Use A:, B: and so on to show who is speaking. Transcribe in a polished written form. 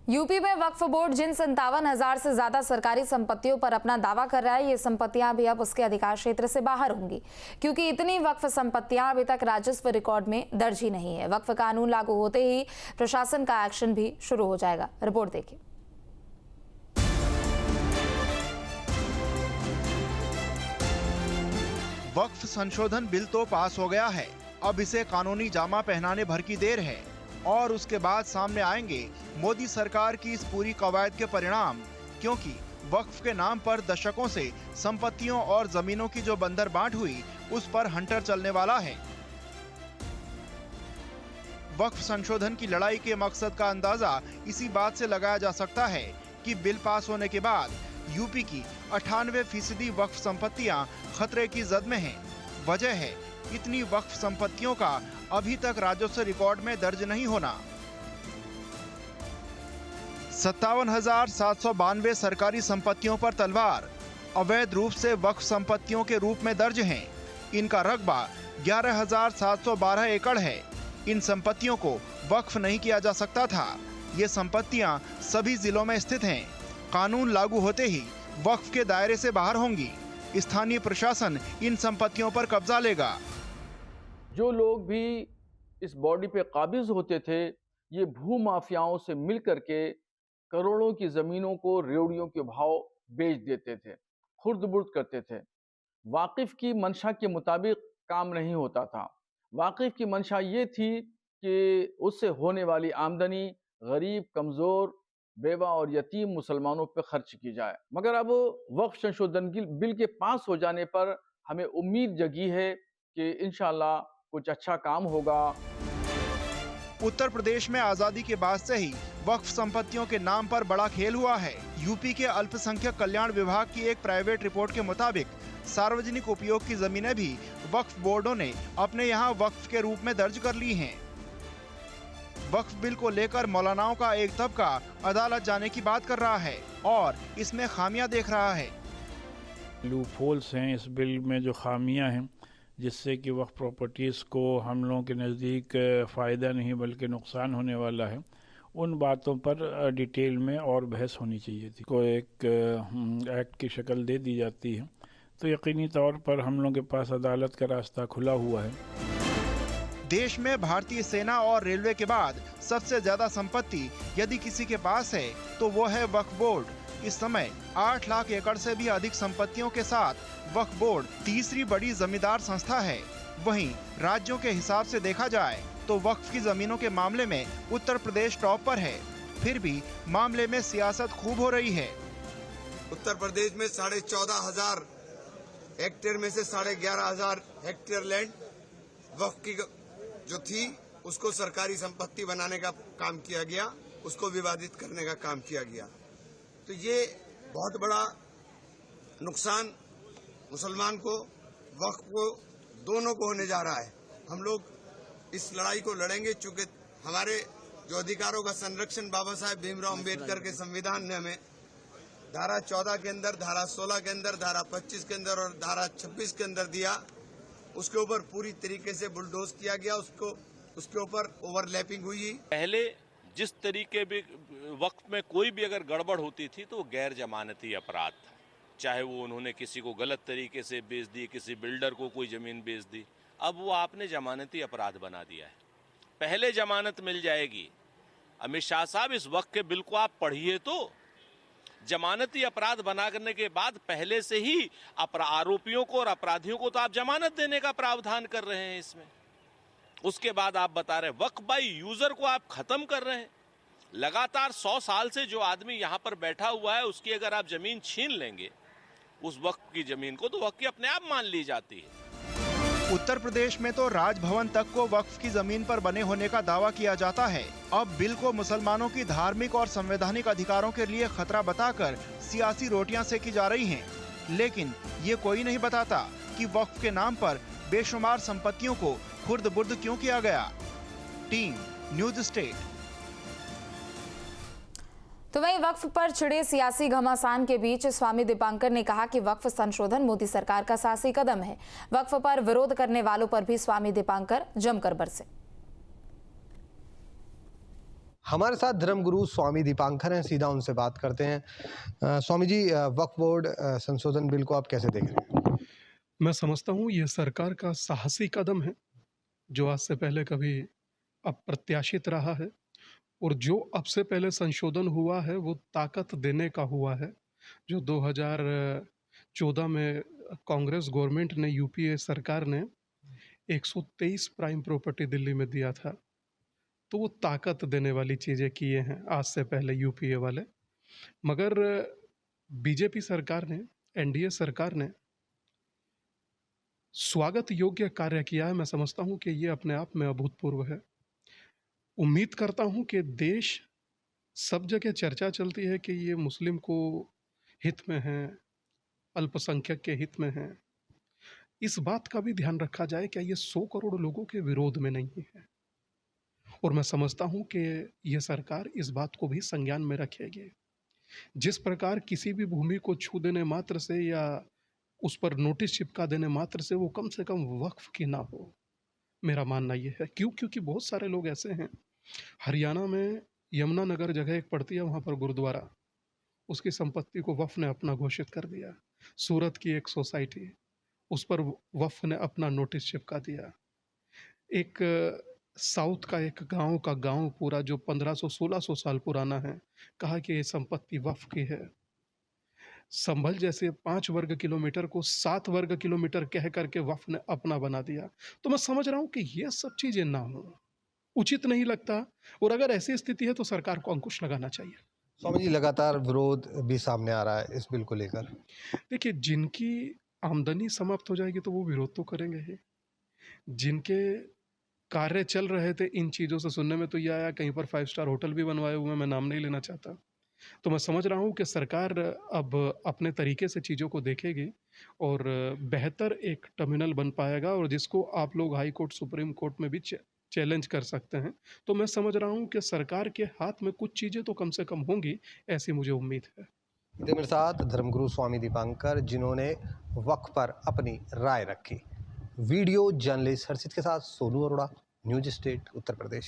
A: UP में वक्फ board जिन 57,000 से ज्यादा सरकारी संपत्तियों पर अपना दावा कर रहा है, ये संपत्तियां भी अब उसके अधिकार क्षेत्र से बाहर होंगी, क्योंकि इतनी वक्फ संपत्तियां अभी तक राजस्व रिकॉर्ड में दर्ज ही नहीं है। वक्फ कानून लागू होते ही प्रशासन का एक्शन भी शुरू हो जाएगा। रिपोर्ट देखिए।
B: वक्फ संशोधन बिल तो पास हो गया है, अब इसे कानूनी जामा पहनाने भर की देर है और उसके बाद सामने आएंगे मोदी सरकार की इस पूरी कवायद के परिणाम, क्योंकि वक्फ के नाम पर दशकों से संपत्तियों और जमीनों की जो बंदरबांट हुई, उस पर हंटर चलने वाला है। वक्फ संशोधन की लड़ाई के मकसद का अंदाजा इसी बात से लगाया जा सकता है कि बिल पास होने के बाद यूपी की 98% वक्फ संपत्तियां खतरे की जद में हैं। वजह है इतनी वक्फ संपत्तियों का अभी तक राजस्व रिकॉर्ड में दर्ज नहीं होना। 57,792 सरकारी संपत्तियों पर तलवार अवैध रूप से वक्फ संपत्तियों के रूप में दर्ज हैं। इनका रकबा 11,712 एकड़ है। इन संपत्तियों को वक्फ नहीं किया जा सकता था। ये संपत्तियां सभी जिलों में स्थित हैं। कानून लागू होते ही वक्फ के दायरे से बाहर होंगी। स्थानीय प्रशासन इन संपत्तियों पर कब्जा लेगा।
C: जो लोग भी इस बॉडी पे काबिज होते थे, ये भू माफियाओं से मिल करके करोड़ों की जमीनों को रेवड़ियों के भाव बेच देते थे, खुर्द-बुर्द करते थे। वाकिफ की मंशा के मुताबिक काम नहीं होता था। वाकिफ की मंशा ये थी कि उससे होने वाली आमदनी गरीब, कमज़ोर, बेवा और यतीम मुसलमानों पर खर्च की जाए। मगर अब वक्फ संशोधन बिल के पास हो जाने पर हमें उम्मीद जगी है कि इंशाअल्लाह कुछ अच्छा काम होगा।
B: उत्तर प्रदेश में आजादी के बाद से ही वक्फ संपत्तियों के नाम पर बड़ा खेल हुआ है। यूपी के अल्पसंख्यक कल्याण विभाग की एक प्राइवेट रिपोर्ट के मुताबिक सार्वजनिक उपयोग की जमीनें भी वक्फ बोर्डों ने अपने यहाँ वक्फ के रूप में दर्ज कर ली हैं। वक्फ बिल को लेकर मौलानाओं का एक तबका अदालत जाने की बात कर रहा है और इसमें खामियां देख रहा है।
D: लूपहोल्स हैं इस बिल में, जो खामियां हैं, जिससे कि वक्फ प्रॉपर्टीज़ को हम लोगों के नज़दीक फ़ायदा नहीं बल्कि नुकसान होने वाला है। उन बातों पर डिटेल में और बहस होनी चाहिए थी। को एक एक्ट की शक्ल दे दी जाती है तो यकीनी तौर पर हम लोगों के पास अदालत का रास्ता खुला हुआ है।
B: देश में भारतीय सेना और रेलवे के बाद सबसे ज्यादा संपत्ति यदि किसी के पास है तो वो है वक्फ बोर्ड। इस समय 8 लाख एकड़ से भी अधिक संपत्तियों के साथ वक्फ बोर्ड तीसरी बड़ी जमींदार संस्था है। वहीं राज्यों के हिसाब से देखा जाए तो वक्फ की जमीनों के मामले में उत्तर प्रदेश टॉप पर है। फिर भी मामले में सियासत खूब हो रही है।
E: उत्तर प्रदेश में 14,500 हेक्टेयर में से 11,500 हेक्टेयर लैंड वक्फ की जो थी उसको सरकारी संपत्ति बनाने का काम किया गया, उसको विवादित करने का काम किया गया। तो ये बहुत बड़ा नुकसान मुसलमान को, वक्फ को, दोनों को होने जा रहा है। हम लोग इस लड़ाई को लड़ेंगे, चूंकि हमारे जो अधिकारों का संरक्षण बाबा साहेब भीमराव अम्बेडकर के संविधान ने हमें धारा 14 के अंदर, धारा 16 के अंदर, धारा 25 के अंदर और धारा 26 के अंदर दिया, उसके ऊपर पूरी तरीके से बुलडोज किया गया। उसके ऊपर ओवरलैपिंग हुई।
F: पहले जिस तरीके भी वक्त में कोई भी अगर गड़बड़ होती थी तो वो गैर जमानती अपराध था, चाहे वो उन्होंने किसी को गलत तरीके से बेच दी, किसी बिल्डर को कोई जमीन बेच दी। अब वो आपने जमानती अपराध बना दिया है। पहले जमानत मिल जाएगी। अमित शाह साहब, इस वक्त के बिल को आप पढ़िए तो जमानती अपराध बना करने के बाद पहले से ही आरोपियों को और अपराधियों को तो आप जमानत देने का प्रावधान कर रहे हैं इसमें। उसके बाद आप बता रहे हैं वक्फ बाय यूजर को आप खत्म कर रहे हैं। लगातार 100 साल से जो आदमी यहाँ पर बैठा हुआ है उसकी अगर आप जमीन छीन लेंगे, उस वक्फ की जमीन को, तो वक्फ की अपने आप मान ली जाती है।
B: उत्तर प्रदेश में तो राजभवन तक को वक्फ की जमीन पर बने होने का दावा किया जाता है। अब बिल को मुसलमानों की धार्मिक और संवैधानिक अधिकारों के लिए खतरा बताकर सियासी रोटियां सेकी जा रही हैं। लेकिन ये कोई नहीं बताता कि वक्फ के नाम पर बेशुमार संपत्तियों को खुर्द-बुर्द क्यों किया गया। Team news state.
A: तो वहीं वक्फ पर छिड़े सियासी घमासान के बीच स्वामी दीपांकर ने कहा कि वक्फ संशोधन मोदी सरकार का साहसी कदम है। वक्फ पर विरोध करने वालों पर भी स्वामी दीपांकर जमकर बरसे।
G: हमारे साथ धर्मगुरु स्वामी दीपांकर हैं, सीधा उनसे बात करते हैं। स्वामी जी, वक्फ बोर्ड संशोधन बिल को आप कैसे देख रहे हैं?
H: मैं समझता हूँ ये सरकार का साहसी कदम है, जो आज से पहले कभी अप्रत्याशित रहा है, और जो अब से पहले संशोधन हुआ है वो ताकत देने का हुआ है। जो 2014 में कांग्रेस गवर्नमेंट ने, यूपीए सरकार ने 123 प्राइम प्रॉपर्टी दिल्ली में दिया था, तो वो ताकत देने वाली चीज़ें किए हैं आज से पहले यूपीए वाले। मगर बीजेपी सरकार ने, एनडीए सरकार ने स्वागत योग्य कार्य किया है। मैं समझता हूँ कि ये अपने आप में अभूतपूर्व है। उम्मीद करता हूँ कि देश, सब जगह चर्चा चलती है कि ये मुस्लिम को हित में है, अल्पसंख्यक के हित में है। इस बात का भी ध्यान रखा जाए कि ये 100 करोड़ लोगों के विरोध में नहीं है, और मैं समझता हूँ कि ये सरकार इस बात को भी संज्ञान में रखेगी। जिस प्रकार किसी भी भूमि को छू देने मात्र से या उस पर नोटिस चिपका देने मात्र से वो कम से कम वक्फ की ना हो, मेरा मानना ये है। क्योंकि बहुत सारे लोग ऐसे हैं। हरियाणा में यमुनानगर जगह एक पड़ती है, वहाँ पर गुरुद्वारा, उसकी संपत्ति को वक्फ ने अपना घोषित कर दिया। सूरत की एक सोसाइटी, उस पर वक्फ ने अपना नोटिस चिपका दिया। एक साउथ का एक गांव पूरा जो 1500-1600 साल पुराना है, कहा कि ये संपत्ति वक्फ की है। संभल जैसे 5 वर्ग किलोमीटर को 7 वर्ग किलोमीटर कह करके वक्फ ने अपना बना दिया। तो मैं समझ रहा हूँ कि ये सब चीजें ना हो, उचित नहीं लगता, और अगर ऐसी स्थिति है तो सरकार को अंकुश लगाना चाहिए।
G: स्वामी जी, लगातार विरोध भी सामने आ रहा है इस बिल को लेकर।
H: देखिए, जिनकी आमदनी समाप्त हो जाएगी तो वो विरोध तो करेंगे ही। जिनके कार्य चल रहे थे, इन चीज़ों से सुनने में तो ये आया कहीं पर 5 स्टार होटल भी बनवाए हुए हैं, मैं नाम नहीं लेना चाहता। तो मैं समझ रहा हूँ कि सरकार अब अपने तरीके से चीज़ों को देखेगी और बेहतर एक टर्मिनल बन पाएगा, और जिसको आप लोग हाई कोर्ट, सुप्रीम कोर्ट में भी चैलेंज कर सकते हैं। तो मैं समझ रहा हूँ कि सरकार के हाथ में कुछ चीज़ें तो कम से कम होंगी, ऐसी मुझे उम्मीद है।
G: मेरे साथ धर्मगुरु स्वामी दीपांकर, जिन्होंने वक्फ पर अपनी राय रखी। वीडियो जर्नलिस्ट हर्षित के साथ सोनू अरोड़ा, न्यूज स्टेट, उत्तर प्रदेश।